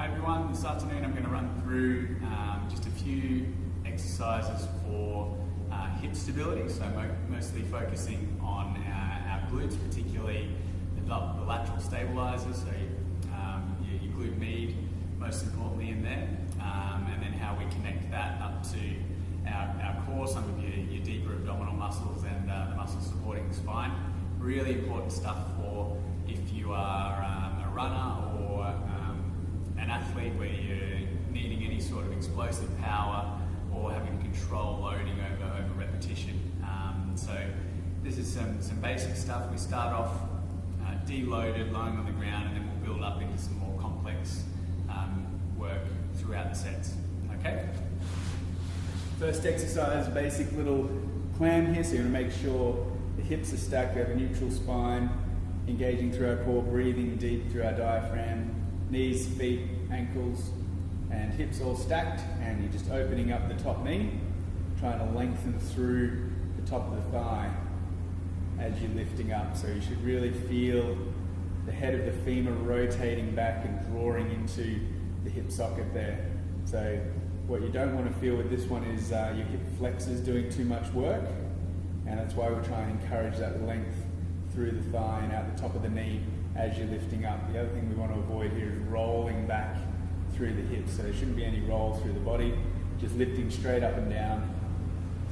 Hi everyone, this afternoon I'm going to run through just a few exercises for hip stability, so mostly focusing on our glutes, particularly the lateral stabilizers, so your glute med most importantly in there, and then how we connect that up to our core, some of your deeper abdominal muscles and the muscles supporting the spine. Really important stuff for if you are a runner or an athlete where you're needing any sort of explosive power or having to control loading over repetition. So this is some basic stuff. We start off deloaded, lying on the ground, and then we'll build up into some more complex work throughout the sets. Okay? First exercise, basic little clam here, so you're going to make sure the hips are stacked, we have a neutral spine, engaging through our core, breathing deep through our diaphragm, knees, feet, ankles, and hips all stacked, and you're just opening up the top knee, trying to lengthen through the top of the thigh as you're lifting up. So you should really feel the head of the femur rotating back and drawing into the hip socket there. So what you don't want to feel with this one is your hip flexors doing too much work, and that's why we're trying to encourage that length through the thigh and out the top of the knee as you're lifting up. The other thing we want to avoid here is rolling back through the hips, so there shouldn't be any roll through the body, just lifting straight up and down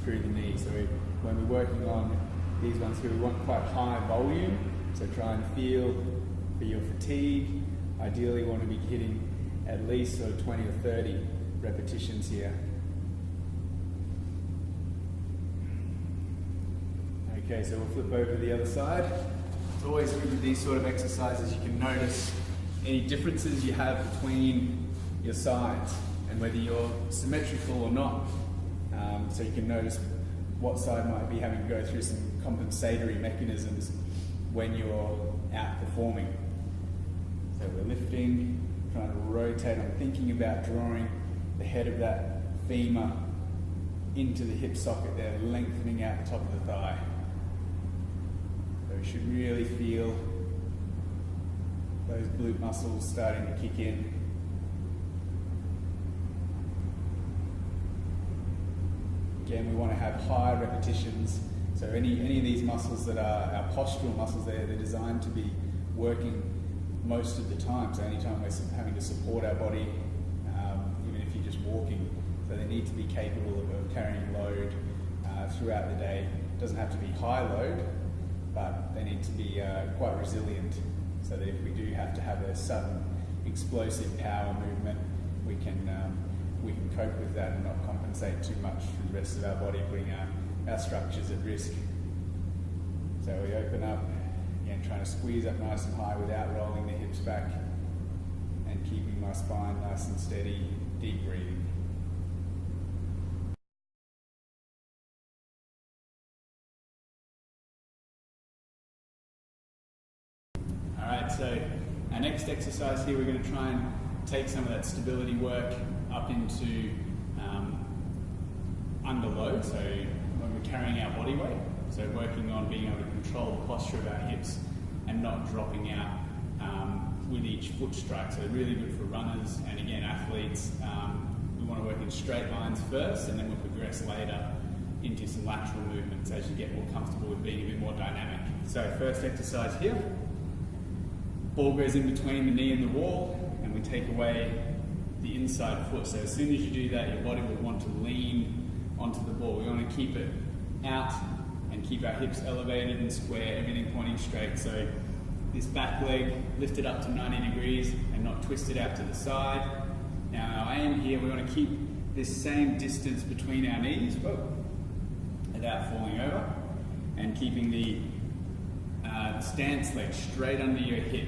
through the knee. So when we're working on these ones here, we want quite high volume, so try and feel for your fatigue. Ideally you want to be hitting at least sort of 20 or 30 repetitions here. Okay, so we'll flip over to the other side. It's always good with these sort of exercises, you can notice any differences you have between your sides and whether you're symmetrical or not. So you can notice what side might be having to go through some compensatory mechanisms when you're outperforming. So we're lifting, trying to rotate. I'm thinking about drawing the head of that femur into the hip socket there, lengthening out the top of the thigh. So you should really feel those glute muscles starting to kick in. Again, we want to have high repetitions. So any of these muscles that are our postural muscles, they're designed to be working most of the time. So anytime we're having to support our body, even if you're just walking, so they need to be capable of carrying load throughout the day. It doesn't have to be high load, but they need to be quite resilient, so that if we do have to have a sudden explosive power movement, we can cope with that and not compensate too much for the rest of our body, putting our structures at risk. So we open up, again trying to squeeze up nice and high without rolling the hips back, and keeping my spine nice and steady, deep breathing. Alright, so our next exercise here, we're going to try and take some of that stability work up into under load, so when we're carrying our body weight, so working on being able to control the posture of our hips and not dropping out with each foot strike. So really good for runners and again athletes. We want to work in straight lines first, and then we'll progress later into some lateral movements as you get more comfortable with being a bit more dynamic. So first exercise here. Ball goes in between the knee and the wall, and we take away the inside foot. So as soon as you do that, your body will want to lean onto the ball. We want to keep it out and keep our hips elevated and square, everything pointing straight. So this back leg lifted up to 90 degrees and not twisted out to the side. Now our aim here, we want to keep this same distance between our knees, without falling over, and keeping the stance leg straight under your hip.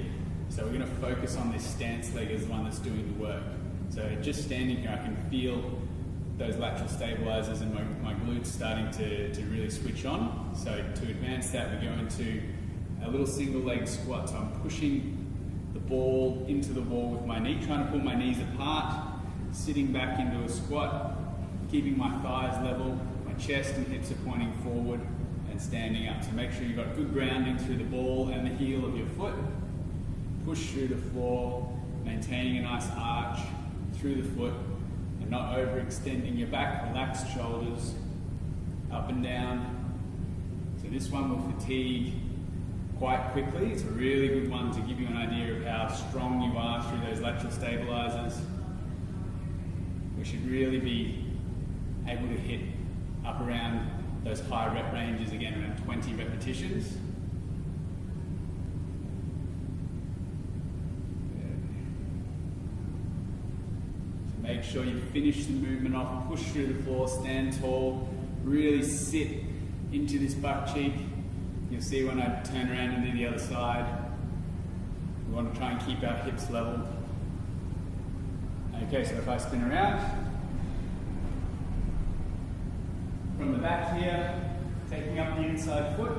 So we're going to focus on this stance leg as the one that's doing the work. So just standing here, I can feel those lateral stabilizers and my glutes starting to really switch on. So to advance that, we go into a little single leg squat. So I'm pushing the ball into the wall with my knee, trying to pull my knees apart, sitting back into a squat, keeping my thighs level, my chest and hips are pointing forward, and standing up. So make sure you've got good grounding through the ball and the heel of your foot. Push through the floor, maintaining a nice arch through the foot and not overextending your back, relaxed shoulders, up and down. So this one will fatigue quite quickly. It's a really good one to give you an idea of how strong you are through those lateral stabilizers. We should really be able to hit up around those high rep ranges again, around 20 repetitions. So make sure you finish the movement off, push through the floor, stand tall, really sit into this butt cheek. You'll see when I turn around and do the other side, we want to try and keep our hips level. Okay, so if I spin around, from the back here, taking up the inside foot,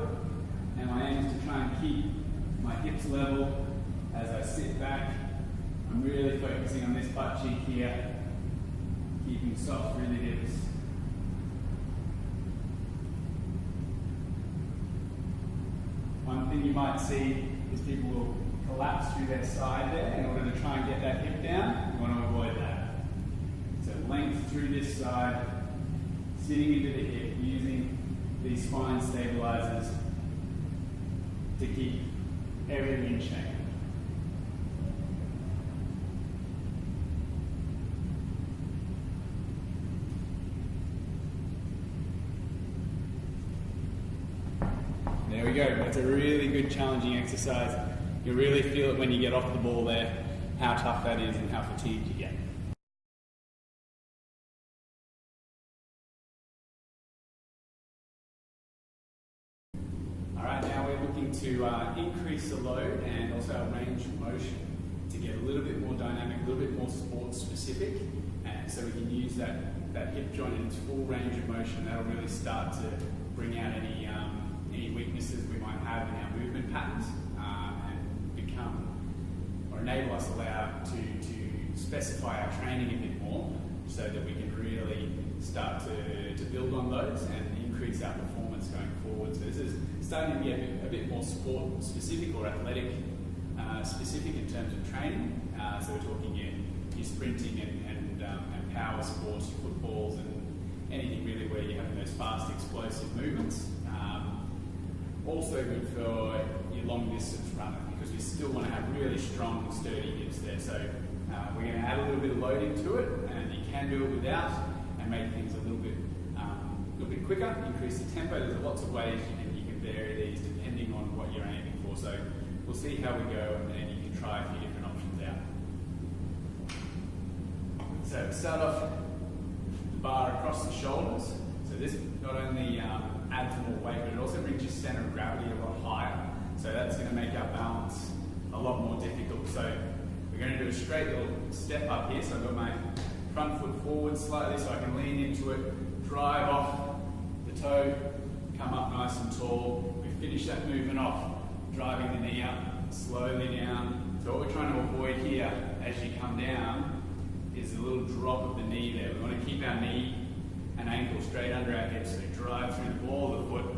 and my aim is to try and keep my hips level as I sit back. I'm really focusing on this butt cheek here, keeping soft through the hips. One thing you might see is people will collapse through their side there in order to try and get that hip down. You want to avoid that. So length through this side, sitting into the hip, using these spine stabilizers to keep everything in shape. There we go. That's a really good challenging exercise. You'll really feel it when you get off the ball there, how tough that is and how fatigued you get. Alright, now we're looking to increase the load and also our range of motion to get a little bit more dynamic, a little bit more sports specific, and so we can use that hip joint in its full range of motion. That'll really start to bring out any weaknesses we might have in our movement patterns and become or enable us to specify our training a bit more so that we can really start to build on those and increase our performance going forward. So this is starting to be a bit more sport specific or athletic specific in terms of training. So we're talking your sprinting and power sports, your footballs and anything really where you're having those fast explosive movements. Also good for your long distance runner because we still want to have really strong, sturdy hips there. So we're going to add a little bit of load into it, and you can do it without and make things a little bit quicker, increase the tempo. There's lots of ways you can vary these depending on what you're aiming for. So we'll see how we go, and then you can try a few different options out. So start off the bar across the shoulders. So this not only adds more weight, but it also brings your center of gravity a lot higher. So that's going to make our balance a lot more difficult. So we're going to do a straight little step up here. So I've got my front foot forward slightly so I can lean into it, drive off the toe, come up nice and tall. We finish that movement off, driving the knee up, slowly down. So what we're trying to avoid here as you come down is a little drop of the knee there. We want to keep our knee and ankle straight under our hips, so drive through the ball of the foot,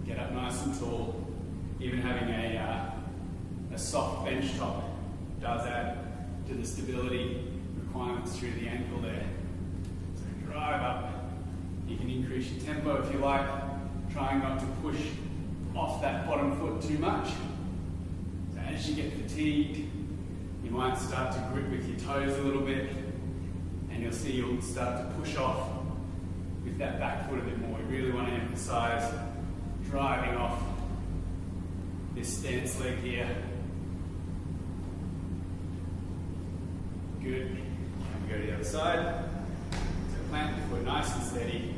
get up nice and tall. Even having a soft bench top does add to the stability requirements through the ankle there. So drive up. You can increase your tempo if you like, trying not to push off that bottom foot too much. So as you get fatigued, you might start to grip with your toes a little bit, and you'll see you'll start to push off with that back foot a bit more. We really want to emphasize driving off this stance leg here. Good. And we go to the other side. So plant the foot nice and steady.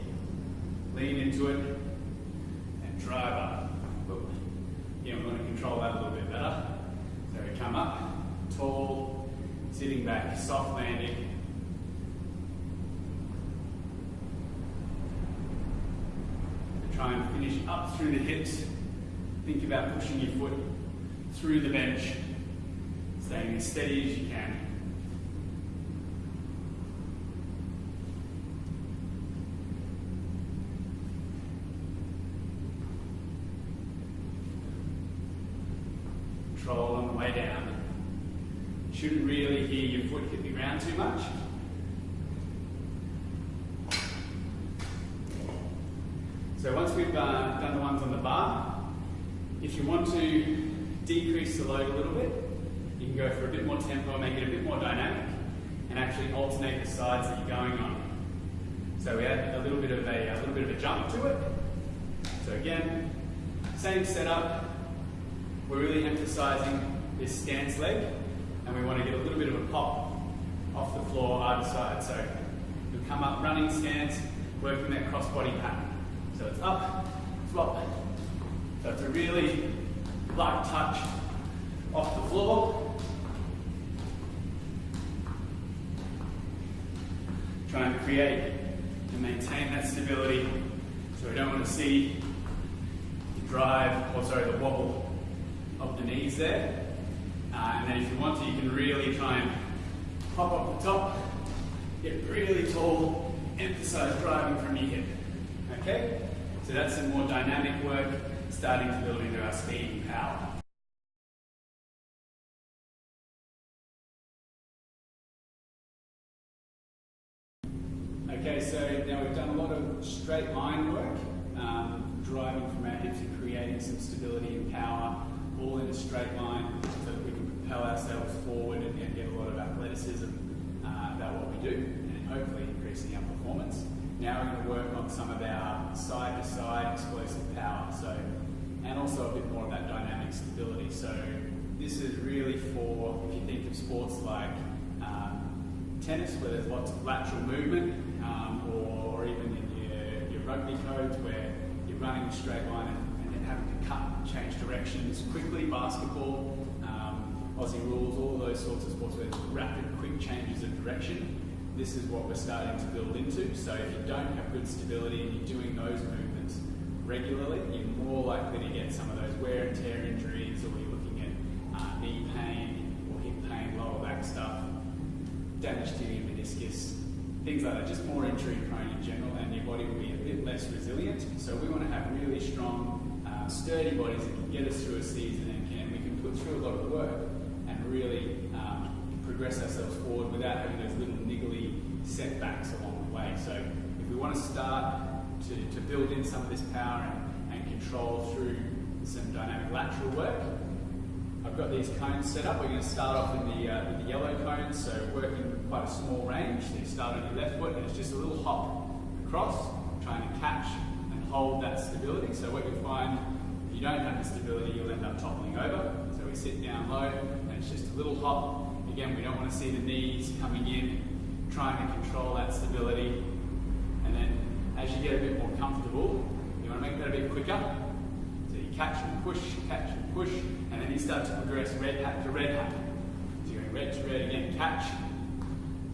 Lean into it and drive up. Yeah, we're going to control that a little bit better. So we come up, tall, sitting back, soft landing. Try and finish up through the hips. Think about pushing your foot through the bench, staying as steady as you can. Control on the way down. You shouldn't really hear your foot hit the ground too much. So once we've done the ones on the bar, if you want to decrease the load a little bit, you can go for a bit more tempo, make it a bit more dynamic, and actually alternate the sides that you're going on. So we add a little bit of a jump to it. So again, same setup. We're really emphasising this stance leg, and we want to get a little bit of a pop off the floor either side. So we come up running stance, working that cross-body pattern. So it's up, flop. So it's a really light touch off the floor. Trying to create and maintain that stability, so we don't want to see the the wobble of the knees there. And then if you want to, you can really try and pop up the top, get really tall, emphasize driving from your hip. Okay? So that's some more dynamic work, starting to build into our speed and power. Okay, so now we've done a lot of straight line work, driving from our hips and creating some stability and power, all in a straight line, so that we can propel ourselves forward and get a lot of athleticism about what we do, and hopefully increasing our performance. Now we're going to work on some of our side-to-side explosive power, and also a bit more of that dynamic stability. So this is really for, if you think of sports like tennis, where there's lots of lateral movement, or even in your rugby codes where you're running a straight line and then having to cut and change directions quickly, basketball, Aussie rules, all of those sorts of sports where there's rapid, quick changes of direction. This is what we're starting to build into. So if you don't have good stability and you're doing those movements regularly, you're more likely to get some of those wear and tear injuries, or you're looking at knee pain or hip pain, lower back stuff, damage to your meniscus, things like that, just more injury prone in general, and your body will be a bit less resilient. So we want to have really strong, sturdy bodies that can get us through a season, and we can put through a lot of work and really progress ourselves forward without having those little niggly setbacks along the way. So if we want to start to build in some of this power and control through some dynamic lateral work, I've got these cones set up. We're going to start off with the yellow cones, so working quite a small range. So you start on your left foot, and it's just a little hop across, trying to catch and hold that stability. So what you'll find, if you don't have the stability, you'll end up toppling over. So we sit down low, and it's just a little hop. Again, we don't want to see the knees coming in, trying to control that stability. And then as you get a bit more comfortable, you want to make that a bit quicker. So you catch and push, and then you start to progress red hat to red hat. So you're going red to red again, catch,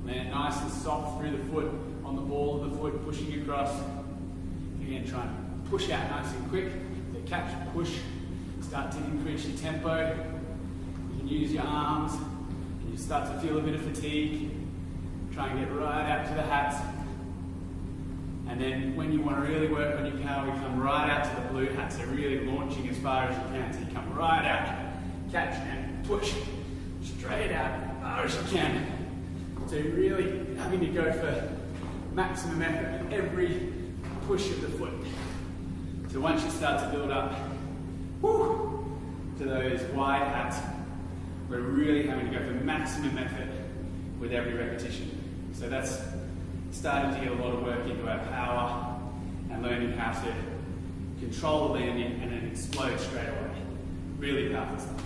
land nice and soft through the foot, on the ball of the foot, pushing across. Again, try and push out nice and quick. So catch, push, start to increase your tempo. You can use your arms, and you start to feel a bit of fatigue. Try and get right out to the hats. And then when you want to really work on your power, you come right out to the blue hat, so really launching as far as you can. So you come right out, catch and push, straight out as far as you can. So you're really having to go for maximum effort in every push of the foot. So once you start to build up to those wide hats, we're really having to go for maximum effort with every repetition. So that's starting to get a lot of work into our power and learning how to control the landing and then explode straight away. Really powerful stuff.